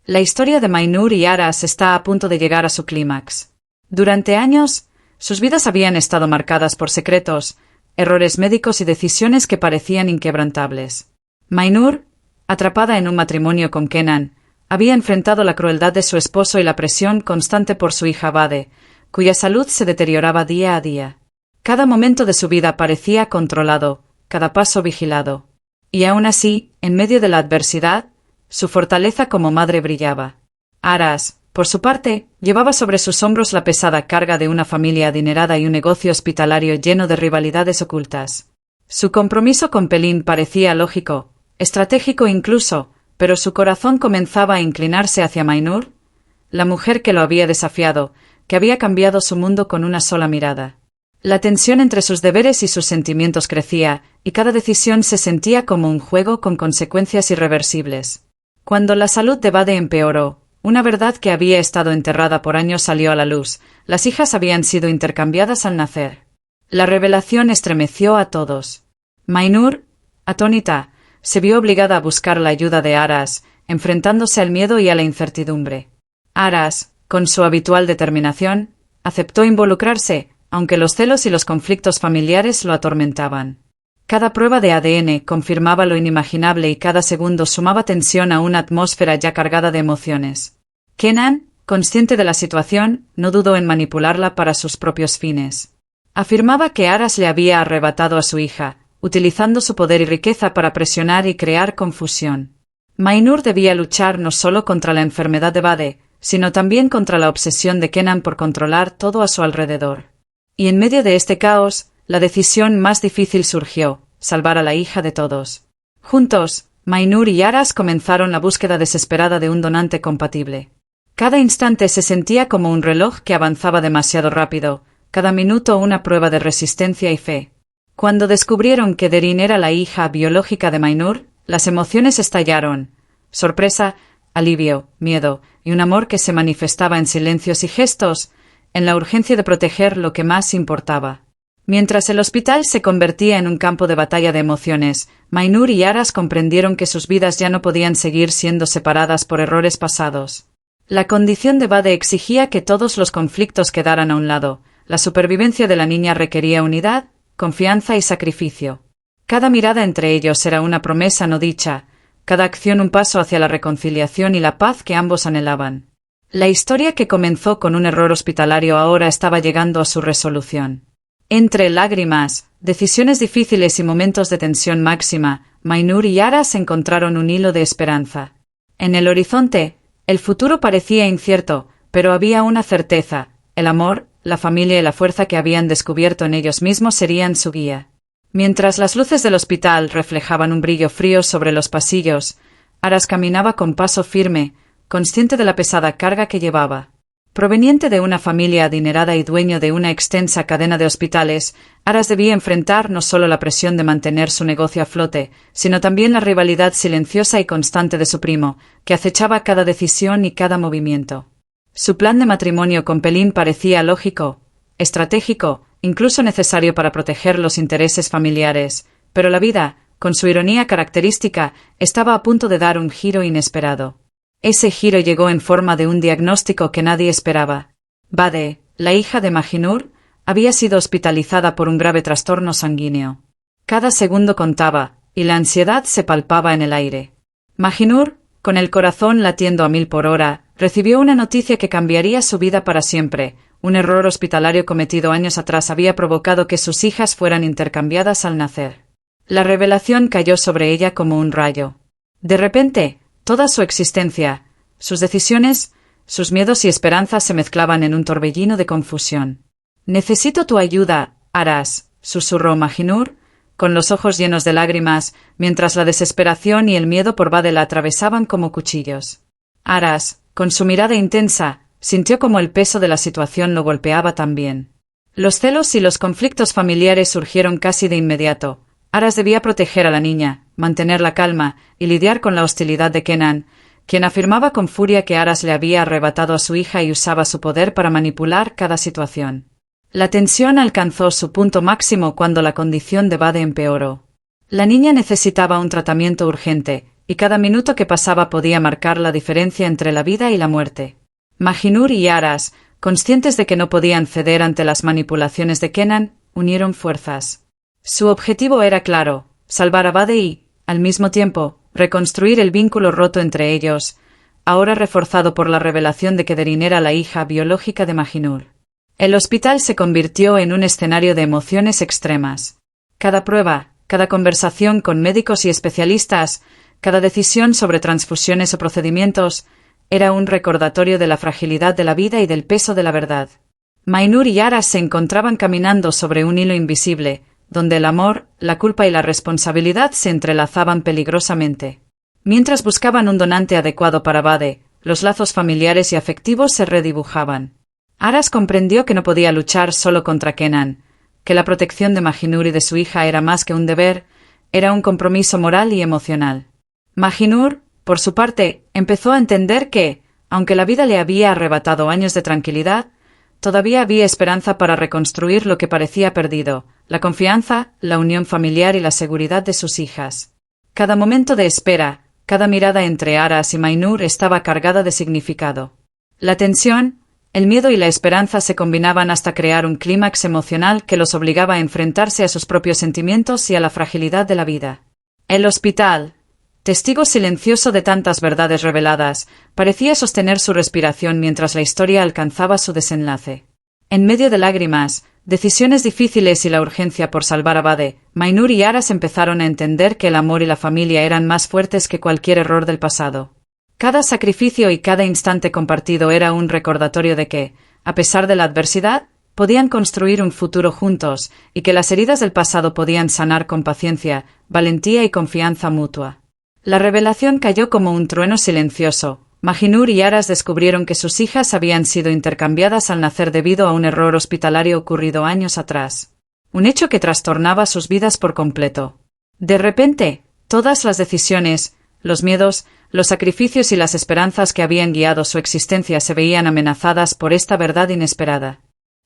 La historia de Mainur y Aras está a punto de llegar a su clímax. Durante años, sus vidas habían estado marcadas por secretos, errores médicos y decisiones que parecían inquebrantables. Mainur, atrapada en un matrimonio con Kenan, había enfrentado la crueldad de su esposo y la presión constante por su hija Bade, cuya salud se deterioraba día a día. Cada momento de su vida parecía controlado, cada paso vigilado. Y aún así, en medio de la adversidad, su fortaleza como madre brillaba. Aras, por su parte, llevaba sobre sus hombros la pesada carga de una familia adinerada y un negocio hospitalario lleno de rivalidades ocultas. Su compromiso con Pelin parecía lógico, estratégico incluso, pero su corazón comenzaba a inclinarse hacia Mainur, la mujer que lo había desafiado, que había cambiado su mundo con una sola mirada. La tensión entre sus deberes y sus sentimientos crecía, y cada decisión se sentía como un juego con consecuencias irreversibles. Cuando la salud de Bade empeoró, una verdad que había estado enterrada por años salió a la luz: las hijas habían sido intercambiadas al nacer. La revelación estremeció a todos. Mainur, atónita, se vio obligada a buscar la ayuda de Aras, enfrentándose al miedo y a la incertidumbre. Aras, con su habitual determinación, aceptó involucrarse, aunque los celos y los conflictos familiares lo atormentaban. Cada prueba de ADN confirmaba lo inimaginable y cada segundo sumaba tensión a una atmósfera ya cargada de emociones. Kenan, consciente de la situación, no dudó en manipularla para sus propios fines. Afirmaba que Aras le había arrebatado a su hija, utilizando su poder y riqueza para presionar y crear confusión. Mainur debía luchar no solo contra la enfermedad de Bade, sino también contra la obsesión de Kenan por controlar todo a su alrededor. Y en medio de este caos, la decisión más difícil surgió: salvar a la hija de todos. Juntos, Mainur y Aras comenzaron la búsqueda desesperada de un donante compatible. Cada instante se sentía como un reloj que avanzaba demasiado rápido, cada minuto una prueba de resistencia y fe. Cuando descubrieron que Derin era la hija biológica de Mainur, las emociones estallaron: sorpresa, alivio, miedo, y un amor que se manifestaba en silencios y gestos, en la urgencia de proteger lo que más importaba. Mientras el hospital se convertía en un campo de batalla de emociones, Mainur y Aras comprendieron que sus vidas ya no podían seguir siendo separadas por errores pasados. La condición de Bade exigía que todos los conflictos quedaran a un lado. La supervivencia de la niña requería unidad, confianza y sacrificio. Cada mirada entre ellos era una promesa no dicha, cada acción un paso hacia la reconciliación y la paz que ambos anhelaban. La historia que comenzó con un error hospitalario ahora estaba llegando a su resolución. Entre lágrimas, decisiones difíciles y momentos de tensión máxima, Mainur y Aras encontraron un hilo de esperanza. En el horizonte, el futuro parecía incierto, pero había una certeza: el amor, la familia y la fuerza que habían descubierto en ellos mismos serían su guía. Mientras las luces del hospital reflejaban un brillo frío sobre los pasillos, Aras caminaba con paso firme, consciente de la pesada carga que llevaba. Proveniente de una familia adinerada y dueño de una extensa cadena de hospitales, Aras debía enfrentar no solo la presión de mantener su negocio a flote, sino también la rivalidad silenciosa y constante de su primo, que acechaba cada decisión y cada movimiento. Su plan de matrimonio con Pelin parecía lógico, estratégico, incluso necesario para proteger los intereses familiares, pero la vida, con su ironía característica, estaba a punto de dar un giro inesperado. Ese giro llegó en forma de un diagnóstico que nadie esperaba. Bade, la hija de Mainur, había sido hospitalizada por un grave trastorno sanguíneo. Cada segundo contaba, y la ansiedad se palpaba en el aire. Mainur, con el corazón latiendo a 1000 por hora, recibió una noticia que cambiaría su vida para siempre. Un error hospitalario cometido años atrás había provocado que sus hijas fueran intercambiadas al nacer. La revelación cayó sobre ella como un rayo. De repente, toda su existencia, sus decisiones, sus miedos y esperanzas se mezclaban en un torbellino de confusión. «Necesito tu ayuda, Aras», susurró Mainur, con los ojos llenos de lágrimas, mientras la desesperación y el miedo por Bade la atravesaban como cuchillos. Aras, con su mirada intensa, sintió como el peso de la situación lo golpeaba también. Los celos y los conflictos familiares surgieron casi de inmediato. Aras debía proteger a la niña, mantener la calma y lidiar con la hostilidad de Kenan, quien afirmaba con furia que Aras le había arrebatado a su hija y usaba su poder para manipular cada situación. La tensión alcanzó su punto máximo cuando la condición de Bade empeoró. La niña necesitaba un tratamiento urgente, y cada minuto que pasaba podía marcar la diferencia entre la vida y la muerte. Mahinur y Aras, conscientes de que no podían ceder ante las manipulaciones de Kenan, unieron fuerzas. Su objetivo era claro: salvar a Bade y, al mismo tiempo, reconstruir el vínculo roto entre ellos, ahora reforzado por la revelación de que Derin era la hija biológica de Mahinur. El hospital se convirtió en un escenario de emociones extremas. Cada prueba, cada conversación con médicos y especialistas, cada decisión sobre transfusiones o procedimientos, era un recordatorio de la fragilidad de la vida y del peso de la verdad. Mahinur y Aras se encontraban caminando sobre un hilo invisible, donde el amor, la culpa y la responsabilidad se entrelazaban peligrosamente. Mientras buscaban un donante adecuado para Bade, los lazos familiares y afectivos se redibujaban. Aras comprendió que no podía luchar solo contra Kenan, que la protección de Mahinur y de su hija era más que un deber, era un compromiso moral y emocional. Mahinur, por su parte, empezó a entender que, aunque la vida le había arrebatado años de tranquilidad, todavía había esperanza para reconstruir lo que parecía perdido: la confianza, la unión familiar y la seguridad de sus hijas. Cada momento de espera, cada mirada entre Aras y Mahinur estaba cargada de significado. La tensión, el miedo y la esperanza se combinaban hasta crear un clímax emocional que los obligaba a enfrentarse a sus propios sentimientos y a la fragilidad de la vida. El hospital, testigo silencioso de tantas verdades reveladas, parecía sostener su respiración mientras la historia alcanzaba su desenlace. En medio de lágrimas, decisiones difíciles y la urgencia por salvar a Bade, Mahinur y Aras empezaron a entender que el amor y la familia eran más fuertes que cualquier error del pasado. Cada sacrificio y cada instante compartido era un recordatorio de que, a pesar de la adversidad, podían construir un futuro juntos, y que las heridas del pasado podían sanar con paciencia, valentía y confianza mutua. La revelación cayó como un trueno silencioso. Mahinur y Aras descubrieron que sus hijas habían sido intercambiadas al nacer debido a un error hospitalario ocurrido años atrás. Un hecho que trastornaba sus vidas por completo. De repente, todas las decisiones, los miedos, los sacrificios y las esperanzas que habían guiado su existencia se veían amenazadas por esta verdad inesperada.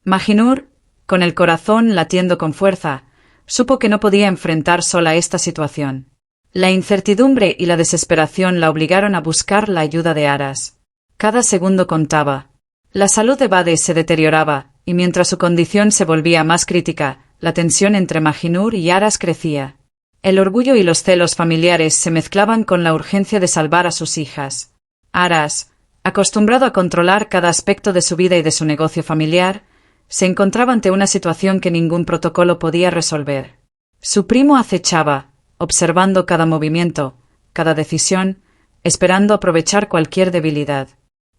Mahinur, con el corazón latiendo con fuerza, supo que no podía enfrentar sola esta situación. La incertidumbre y la desesperación la obligaron a buscar la ayuda de Aras. Cada segundo contaba. La salud de Bade se deterioraba, y mientras su condición se volvía más crítica, la tensión entre Mahinur y Aras crecía. El orgullo y los celos familiares se mezclaban con la urgencia de salvar a sus hijas. Aras, acostumbrado a controlar cada aspecto de su vida y de su negocio familiar, se encontraba ante una situación que ningún protocolo podía resolver. Su primo acechaba, observando cada movimiento, cada decisión, esperando aprovechar cualquier debilidad.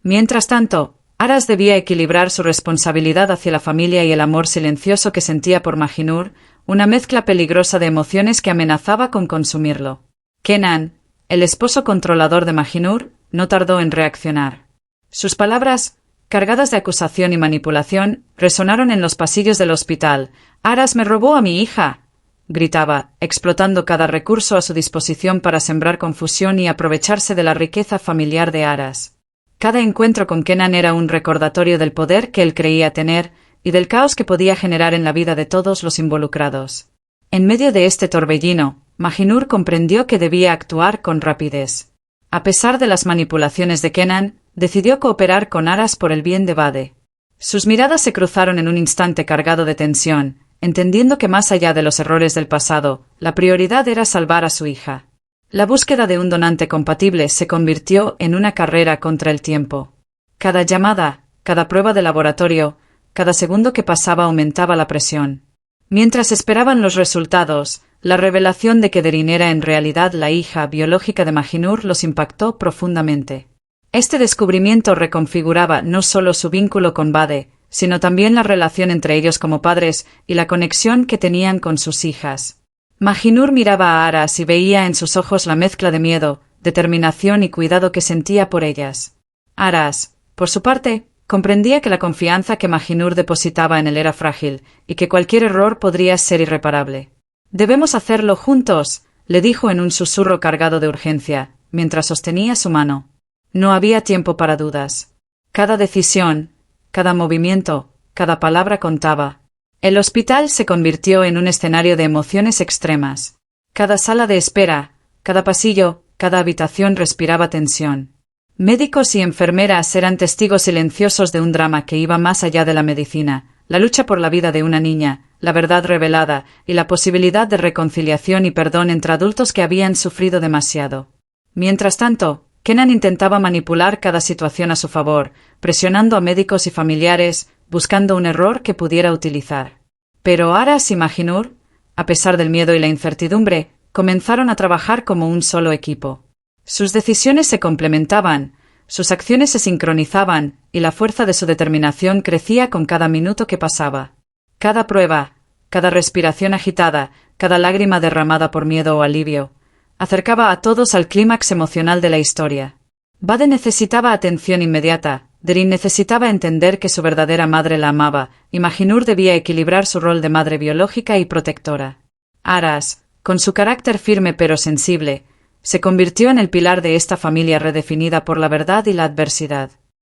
Mientras tanto, Aras debía equilibrar su responsabilidad hacia la familia y el amor silencioso que sentía por Mahinur, una mezcla peligrosa de emociones que amenazaba con consumirlo. Kenan, el esposo controlador de Mahinur, no tardó en reaccionar. Sus palabras, cargadas de acusación y manipulación, resonaron en los pasillos del hospital. «Aras me robó a mi hija», gritaba, explotando cada recurso a su disposición para sembrar confusión y aprovecharse de la riqueza familiar de Aras. Cada encuentro con Kenan era un recordatorio del poder que él creía tener y del caos que podía generar en la vida de todos los involucrados. En medio de este torbellino, Mahinur comprendió que debía actuar con rapidez. A pesar de las manipulaciones de Kenan, decidió cooperar con Aras por el bien de Bade. Sus miradas se cruzaron en un instante cargado de tensión, entendiendo que más allá de los errores del pasado, la prioridad era salvar a su hija. La búsqueda de un donante compatible se convirtió en una carrera contra el tiempo. Cada llamada, cada prueba de laboratorio, cada segundo que pasaba aumentaba la presión. Mientras esperaban los resultados, la revelación de que Derin era en realidad la hija biológica de Mahinur los impactó profundamente. Este descubrimiento reconfiguraba no solo su vínculo con Bade, sino también la relación entre ellos como padres y la conexión que tenían con sus hijas. Mahinur miraba a Aras y veía en sus ojos la mezcla de miedo, determinación y cuidado que sentía por ellas. Aras, por su parte, comprendía que la confianza que Mahinur depositaba en él era frágil y que cualquier error podría ser irreparable. «Debemos hacerlo juntos», le dijo en un susurro cargado de urgencia, mientras sostenía su mano. No había tiempo para dudas. Cada decisión, cada movimiento, cada palabra contaba. El hospital se convirtió en un escenario de emociones extremas. Cada sala de espera, cada pasillo, cada habitación respiraba tensión. Médicos y enfermeras eran testigos silenciosos de un drama que iba más allá de la medicina, la lucha por la vida de una niña, la verdad revelada y la posibilidad de reconciliación y perdón entre adultos que habían sufrido demasiado. Mientras tanto, Kenan intentaba manipular cada situación a su favor, presionando a médicos y familiares, buscando un error que pudiera utilizar. Pero Aras y Mahinur, a pesar del miedo y la incertidumbre, comenzaron a trabajar como un solo equipo. Sus decisiones se complementaban, sus acciones se sincronizaban, y la fuerza de su determinación crecía con cada minuto que pasaba. Cada prueba, cada respiración agitada, cada lágrima derramada por miedo o alivio, acercaba a todos al clímax emocional de la historia. Bade necesitaba atención inmediata, Derin necesitaba entender que su verdadera madre la amaba, y Mahinur debía equilibrar su rol de madre biológica y protectora. Aras, con su carácter firme pero sensible, se convirtió en el pilar de esta familia redefinida por la verdad y la adversidad.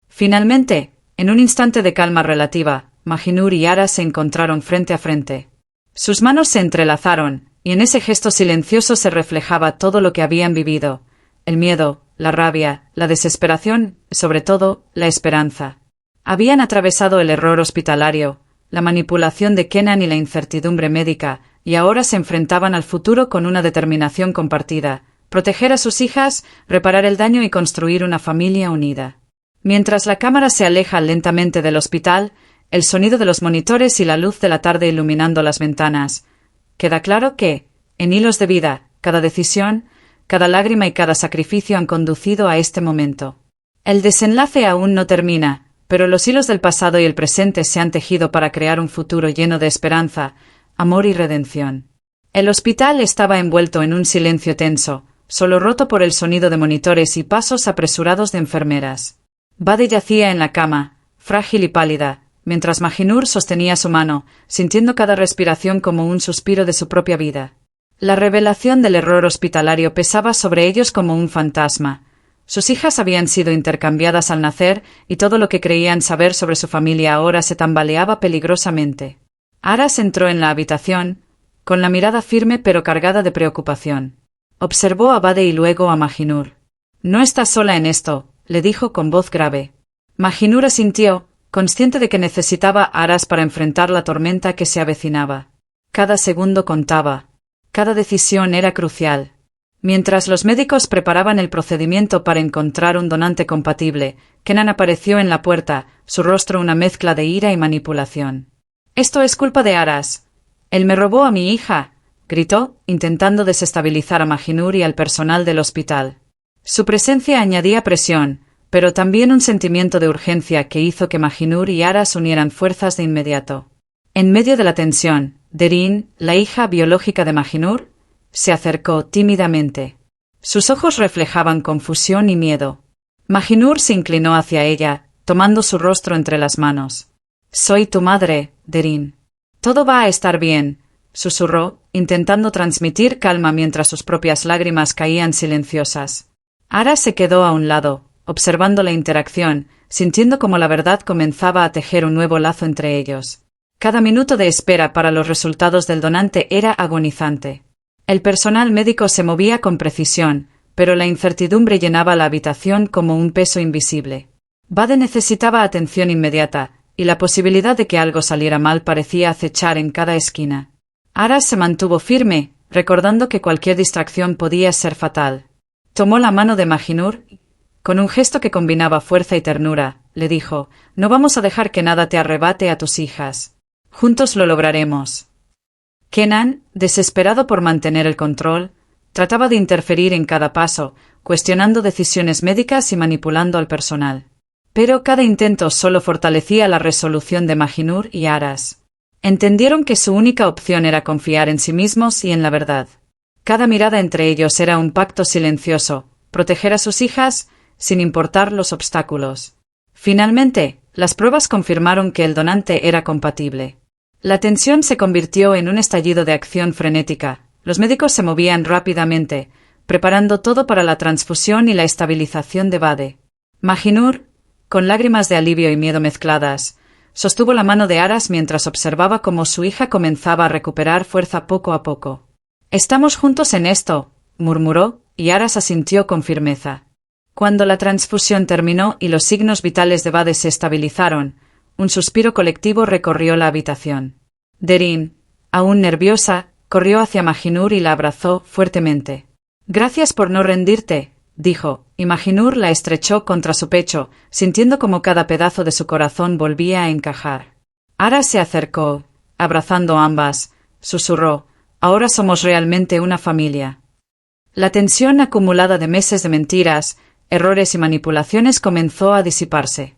Finalmente, en un instante de calma relativa, Mahinur y Aras se encontraron frente a frente. Sus manos se entrelazaron, y en ese gesto silencioso se reflejaba todo lo que habían vivido: el miedo, la rabia, la desesperación, sobre todo, la esperanza. Habían atravesado el error hospitalario, la manipulación de Kenan y la incertidumbre médica, y ahora se enfrentaban al futuro con una determinación compartida: proteger a sus hijas, reparar el daño y construir una familia unida. Mientras la cámara se aleja lentamente del hospital, el sonido de los monitores y la luz de la tarde iluminando las ventanas, queda claro que, en hilos de vida, cada decisión, cada lágrima y cada sacrificio han conducido a este momento. El desenlace aún no termina, pero los hilos del pasado y el presente se han tejido para crear un futuro lleno de esperanza, amor y redención. El hospital estaba envuelto en un silencio tenso, solo roto por el sonido de monitores y pasos apresurados de enfermeras. Bade yacía en la cama, frágil y pálida, mientras Mahinur sostenía su mano, sintiendo cada respiración como un suspiro de su propia vida. La revelación del error hospitalario pesaba sobre ellos como un fantasma. Sus hijas habían sido intercambiadas al nacer, y todo lo que creían saber sobre su familia ahora se tambaleaba peligrosamente. Aras entró en la habitación, con la mirada firme pero cargada de preocupación. Observó a Bade y luego a Mahinur. «No estás sola en esto», le dijo con voz grave. Mahinur asintió, consciente de que necesitaba a Aras para enfrentar la tormenta que se avecinaba. Cada segundo contaba. Cada decisión era crucial. Mientras los médicos preparaban el procedimiento para encontrar un donante compatible, Kenan apareció en la puerta, su rostro una mezcla de ira y manipulación. «Esto es culpa de Aras. Él me robó a mi hija», gritó, intentando desestabilizar a Mahinur y al personal del hospital. Su presencia añadía presión, pero también un sentimiento de urgencia que hizo que Mahinur y Aras unieran fuerzas de inmediato. En medio de la tensión, Derin, la hija biológica de Mahinur, se acercó tímidamente. Sus ojos reflejaban confusión y miedo. Mahinur se inclinó hacia ella, tomando su rostro entre las manos. «Soy tu madre, Derin. Todo va a estar bien», susurró, intentando transmitir calma mientras sus propias lágrimas caían silenciosas. Aras se quedó a un lado, observando la interacción, sintiendo como la verdad comenzaba a tejer un nuevo lazo entre ellos. Cada minuto de espera para los resultados del donante era agonizante. El personal médico se movía con precisión, pero la incertidumbre llenaba la habitación como un peso invisible. Bade necesitaba atención inmediata, y la posibilidad de que algo saliera mal parecía acechar en cada esquina. Aras se mantuvo firme, recordando que cualquier distracción podía ser fatal. Tomó la mano de Mahinur. Con un gesto que combinaba fuerza y ternura, le dijo: «No vamos a dejar que nada te arrebate a tus hijas. Juntos lo lograremos». Kenan, desesperado por mantener el control, trataba de interferir en cada paso, cuestionando decisiones médicas y manipulando al personal. Pero cada intento solo fortalecía la resolución de Mahinur y Aras. Entendieron que su única opción era confiar en sí mismos y en la verdad. Cada mirada entre ellos era un pacto silencioso: proteger a sus hijas, sin importar los obstáculos. Finalmente, las pruebas confirmaron que el donante era compatible. La tensión se convirtió en un estallido de acción frenética. Los médicos se movían rápidamente, preparando todo para la transfusión y la estabilización de Bade. Mahinur, con lágrimas de alivio y miedo mezcladas, sostuvo la mano de Aras mientras observaba cómo su hija comenzaba a recuperar fuerza poco a poco. «Estamos juntos en esto», murmuró, y Aras asintió con firmeza. Cuando la transfusión terminó y los signos vitales de Vade se estabilizaron, un suspiro colectivo recorrió la habitación. Derin, aún nerviosa, corrió hacia Majinur y la abrazó fuertemente. «Gracias por no rendirte», dijo, y Majinur la estrechó contra su pecho, sintiendo como cada pedazo de su corazón volvía a encajar. Aras se acercó, abrazando a ambas, susurró, «Ahora somos realmente una familia». La tensión acumulada de meses de mentiras, errores y manipulaciones comenzó a disiparse.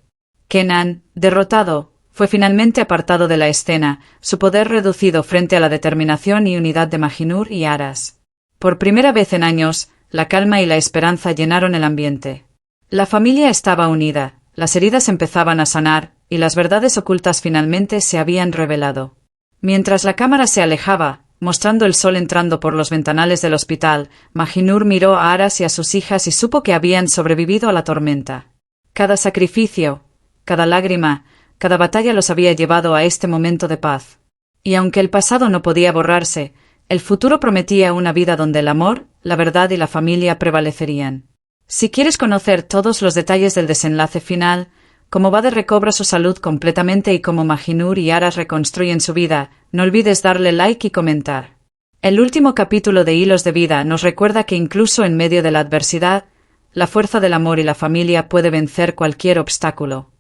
Kenan, derrotado, fue finalmente apartado de la escena, su poder reducido frente a la determinación y unidad de Majinur y Aras. Por primera vez en años, la calma y la esperanza llenaron el ambiente. La familia estaba unida, las heridas empezaban a sanar, y las verdades ocultas finalmente se habían revelado. Mientras la cámara se alejaba, mostrando el sol entrando por los ventanales del hospital, Majinur miró a Aras y a sus hijas y supo que habían sobrevivido a la tormenta. Cada sacrificio, cada lágrima, cada batalla los había llevado a este momento de paz. Y aunque el pasado no podía borrarse, el futuro prometía una vida donde el amor, la verdad y la familia prevalecerían. Si quieres conocer todos los detalles del desenlace final, cómo Vade recobra su salud completamente y cómo Majinur y Aras reconstruyen su vida, no olvides darle like y comentar. El último capítulo de Hilos de Vida nos recuerda que incluso en medio de la adversidad, la fuerza del amor y la familia puede vencer cualquier obstáculo.